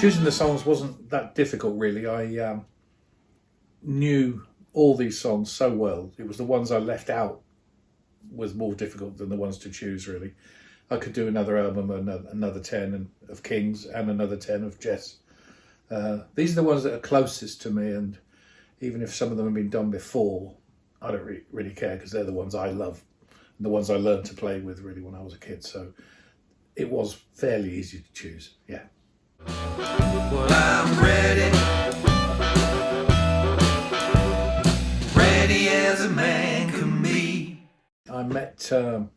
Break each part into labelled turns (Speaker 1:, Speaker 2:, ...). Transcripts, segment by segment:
Speaker 1: Choosing the songs wasn't that difficult, really. I knew all these songs so well. It was the ones I left out was more difficult than the ones to choose, really. I could do another album, another 10 of Kings and another 10 of Jess. These are the ones that are closest to me, and even if some of them have been done before, I don't really care, because they're the ones I love and the ones I learned to play with, really, when I was a kid. So it was fairly easy to choose, yeah.
Speaker 2: Well, I'm ready, ready as a man can be.
Speaker 1: I met the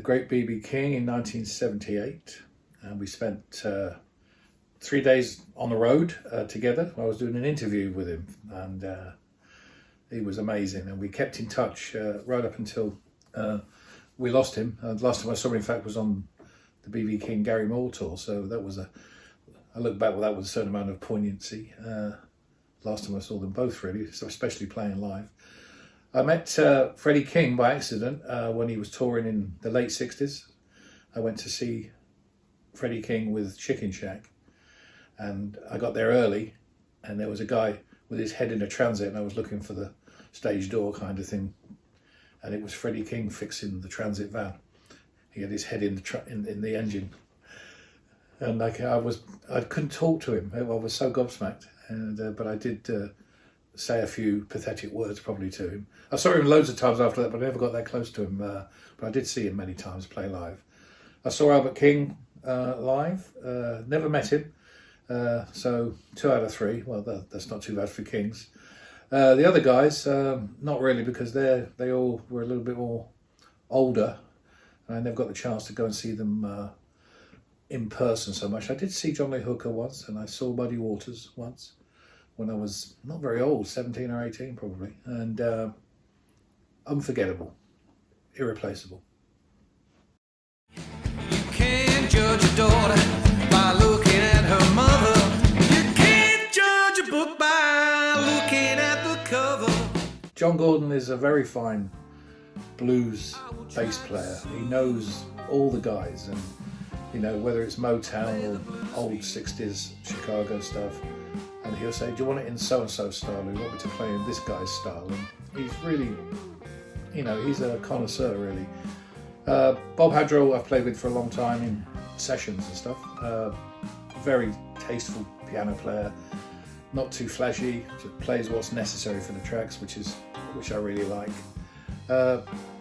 Speaker 1: great B.B. King in 1978, and we spent 3 days on the road together. I was doing an interview with him, and he was amazing, and we kept in touch right up until we lost him. The last time I saw him, in fact, was on the B.B. King Gary Moore tour, so that was I look back with that with a certain amount of poignancy. Last time I saw them both, really, so especially playing live. I met Freddie King by accident when he was touring in the late 60s. I went to see Freddie King with Chicken Shack, and I got there early, and there was a guy with his head in a transit, and I was looking for the stage door kind of thing, and it was Freddie King fixing the transit van. He had his head in the engine, and I couldn't talk to him. I was so gobsmacked, and but I did say a few pathetic words probably to him. I saw him loads of times after that, but I never got that close to him. But I did see him many times play live. I saw Albert King live. Never met him. So 2 out of 3. Well, that's not too bad for Kings. The other guys, not really, because they all were a little bit more older, and I never got the chance to go and see them in person so much. I did see John Lee Hooker once, and I saw Muddy Waters once when I was not very old, 17 or 18 probably, and unforgettable, irreplaceable.
Speaker 2: You can't judge a daughter by looking at her mother. You can't judge a book by looking at the cover.
Speaker 1: John Gordon is a very fine blues bass player. He knows all the guys, and you know, whether it's Motown or old 60s Chicago stuff, and he'll say, do you want it in so-and-so style, or you want me to play in this guy's style? And he's really, you know, he's a connoisseur, really. Bob Hadrill I've played with for a long time in sessions and stuff. Very tasteful piano player, not too flashy, just plays what's necessary for the tracks, which I really like.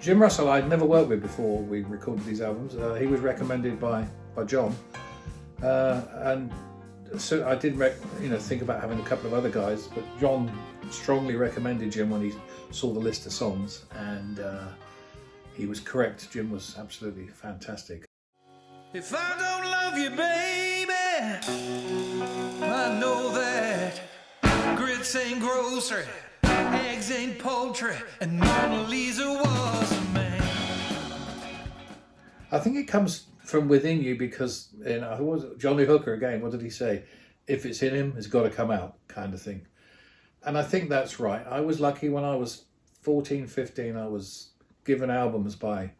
Speaker 1: Jim Russell I'd never worked with before we recorded these albums. He was recommended by John, and so I did think about having a couple of other guys, but John strongly recommended Jim when he saw the list of songs, and he was correct. Jim was absolutely fantastic.
Speaker 2: If I don't love you, baby, I know that grits ain't grocery, eggs ain't poultry, and Mona Lisa was a man.
Speaker 1: I think it comes from within you, because John Lee Hooker again, what did he say? If it's in him, it's got to come out, kind of thing. And I think that's right. I was lucky when I was 14, 15, I was given albums by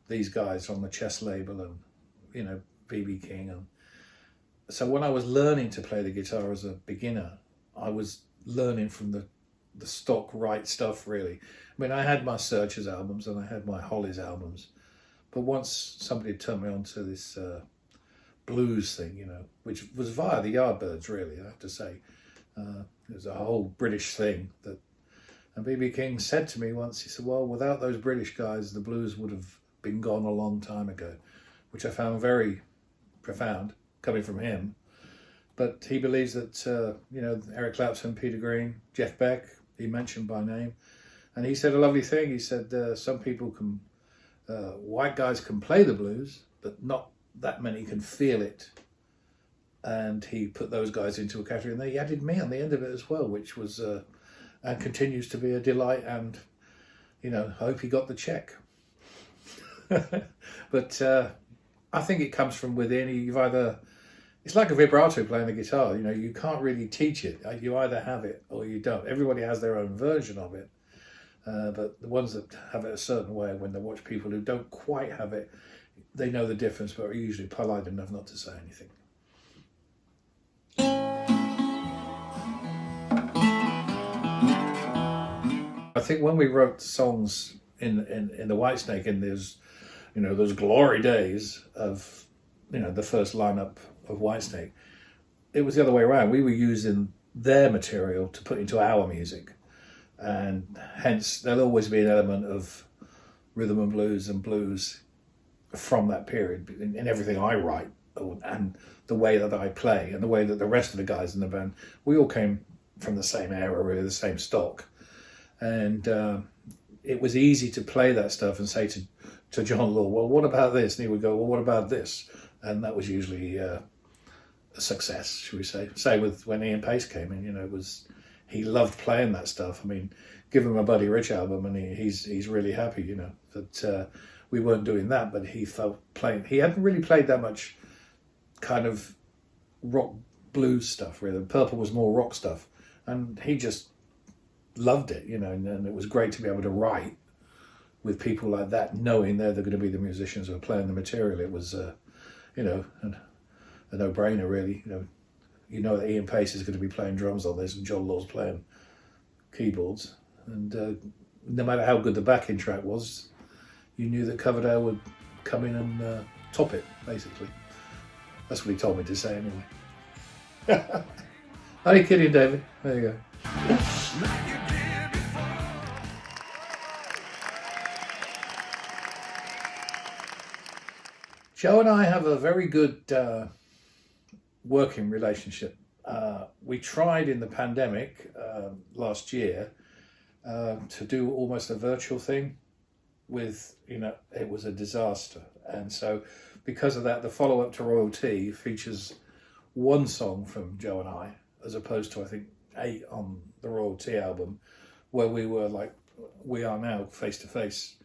Speaker 1: these guys on the Chess label and, you know, B.B. King. And so when I was learning to play the guitar as a beginner, I was learning from the stock right stuff, really. I mean, I had my Searchers albums and I had my Hollies albums, but once somebody turned me on to this blues thing, you know, which was via the Yardbirds, really, I have to say. It was a whole British thing that, and B.B. King said to me once, he said, well, without those British guys, the blues would have been gone a long time ago, which I found very profound coming from him. But he believes that, you know, Eric Clapton, Peter Green, Jeff Beck, he mentioned by name. And he said a lovely thing. He said, some people can, white guys can play the blues, but not that many can feel it. And he put those guys into a category, and they added me on the end of it as well, which was, and continues to be a delight. And, you know, I hope he got the check. But I think it comes from within. You've either, it's like a vibrato playing the guitar, you know, you can't really teach it. You either have it or you don't. Everybody has their own version of it. But the ones that have it a certain way, when they watch people who don't quite have it, they know the difference, but are usually polite enough not to say anything. think when we wrote songs in the Whitesnake in those glory days of the first lineup of Whitesnake, it was the other way around. We were using their material to put into our music, and hence there'll always be an element of rhythm and blues from that period in everything I write, and the way that I play and the way that the rest of the guys in the band, we all came from the same era, really, the same stock. And it was easy to play that stuff and say to John Law, well, what about this? And he would go, well, what about this? And that was usually a success, should we say. Same with when Ian Pace came in, he loved playing that stuff. I mean, give him a Buddy Rich album and he's really happy, that we weren't doing that, but he felt playing. He hadn't really played that much kind of rock blues stuff, really. Purple was more rock stuff. And he just loved it, and it was great to be able to write with people like that, knowing they're going to be the musicians who are playing the material. It was, a no-brainer, really. That Ian Pace is going to be playing drums on this, and John Law's playing keyboards, and no matter how good the backing track was, you knew that Coverdale would come in and top it, basically. That's what he told me to say, anyway. Are you kidding, David? There you go. Joe and I have a very good working relationship. We tried in the pandemic last year to do almost a virtual thing with, it was a disaster. And so because of that, the follow-up to Royalty features one song from Joe and I, as opposed to, I think, 8 on the Royalty album, where we were like we are now, face to face.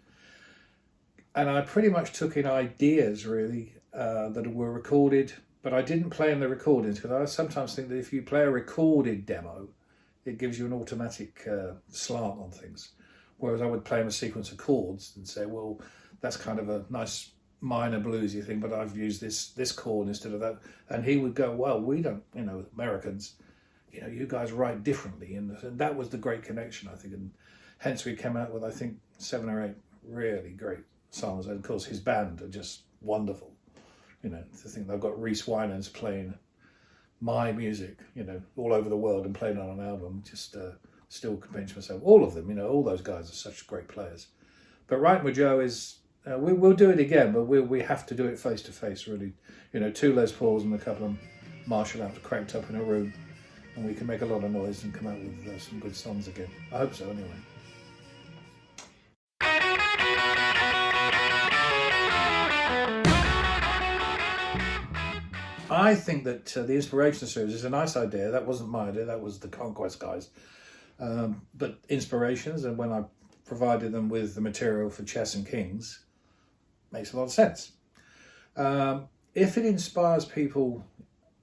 Speaker 1: And I pretty much took in ideas, really, that were recorded, but I didn't play in the recordings, because I sometimes think that if you play a recorded demo, it gives you an automatic slant on things. Whereas I would play him a sequence of chords and say, well, that's kind of a nice minor bluesy thing, but I've used this chord instead of that. And he would go, well, we don't, Americans, you guys write differently. And that was the great connection, I think. And hence we came out with, I think, 7 or 8 really great songs. And of course, his band are just wonderful. To think they've got Reese Winans playing my music, all over the world and playing on an album, just still convince myself. All of them, all those guys are such great players. But writing with Joe is, we'll do it again, but we have to do it face to face, really. 2 Les Pauls and a couple of Marshall amps cranked up in a room, and we can make a lot of noise and come out with some good songs again. I hope so, anyway. I think that the Inspiration Series is a nice idea. That wasn't my idea, that was the Conquest guys. But Inspirations, and when I provided them with the material for Chess and Kings, makes a lot of sense. If it inspires people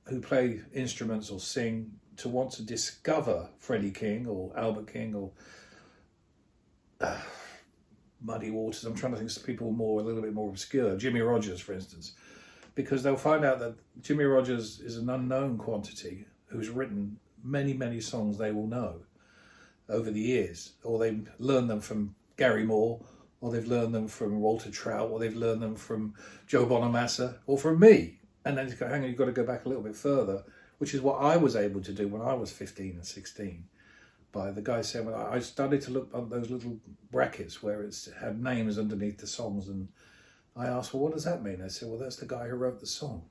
Speaker 1: who play instruments or sing to want to discover Freddie King or Albert King or Muddy Waters, I'm trying to think of people a little bit more obscure, Jimmy Rogers, for instance, because they'll find out that Jimmy Rogers is an unknown quantity who's written many, many songs they will know over the years, or they've learned them from Gary Moore, or they've learned them from Walter Trout, or they've learned them from Joe Bonamassa, or from me. And then you go, hang on, you've got to go back a little bit further, which is what I was able to do when I was 15 and 16. By the guy saying, well, I started to look at those little brackets where it had names underneath the songs, and I asked, well, what does that mean? They said, well, that's the guy who wrote the song.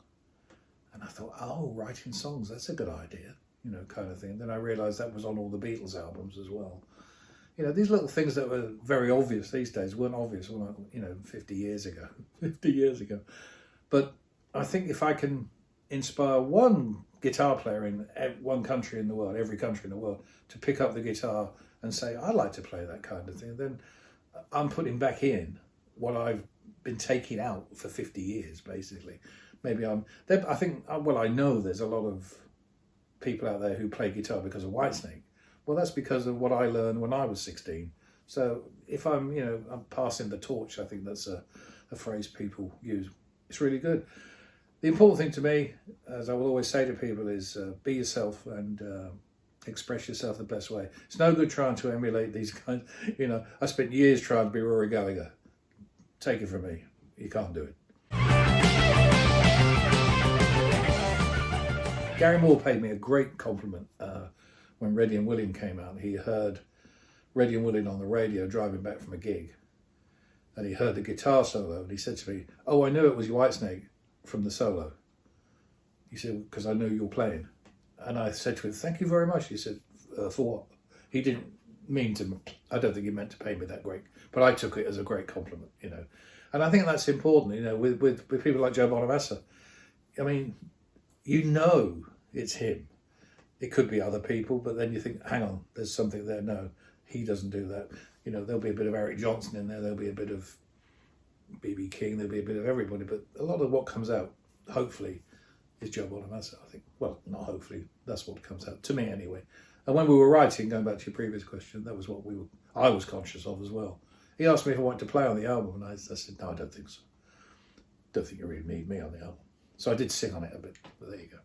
Speaker 1: And I thought, oh, writing songs, that's a good idea, kind of thing. And then I realised that was on all the Beatles albums as well. These little things that were very obvious these days weren't obvious, 50 years ago. 50 years ago. But I think if I can inspire one guitar player in one country in the world, every country in the world, to pick up the guitar and say, I like to play that kind of thing, then I'm putting back in what I've been taking out for 50 years, basically. I know there's a lot of people out there who play guitar because of Whitesnake. Well, that's because of what I learned when I was 16. So if I'm passing the torch, I think that's a phrase people use. It's really good. The important thing to me, as I will always say to people, is be yourself and Express yourself the best way. It's no good trying to emulate these kinds. You know, I spent years trying to be Rory Gallagher. Take it from me, you can't do it. Gary Moore paid me a great compliment when Reddy and William came out. He heard Reddy and William on the radio driving back from a gig, and he heard the guitar solo, and he said to me, "Oh, I knew it was Whitesnake from the solo." He said, "Because I knew you were playing." And I said to him, "Thank you very much." He said, "For what?" He didn't mean to, I don't think he meant to pay me that great, but I took it as a great compliment, you know. And I think that's important, you know, with people like Joe Bonamassa. I mean, you know it's him. It could be other people, but then you think, hang on, there's something there. No, he doesn't do that. You know, there'll be a bit of Eric Johnson in there, there'll be a bit of B.B. King, there'll be a bit of everybody, but a lot of what comes out, hopefully, is Joe Bonamassa, I think. Well, not hopefully, that's what comes out, to me anyway. And when we were writing, going back to your previous question, that was what I was conscious of as well. He asked me if I wanted to play on the album, and I said, no, I don't think so. Don't think you really need me on the album. So I did sing on it a bit, but there you go.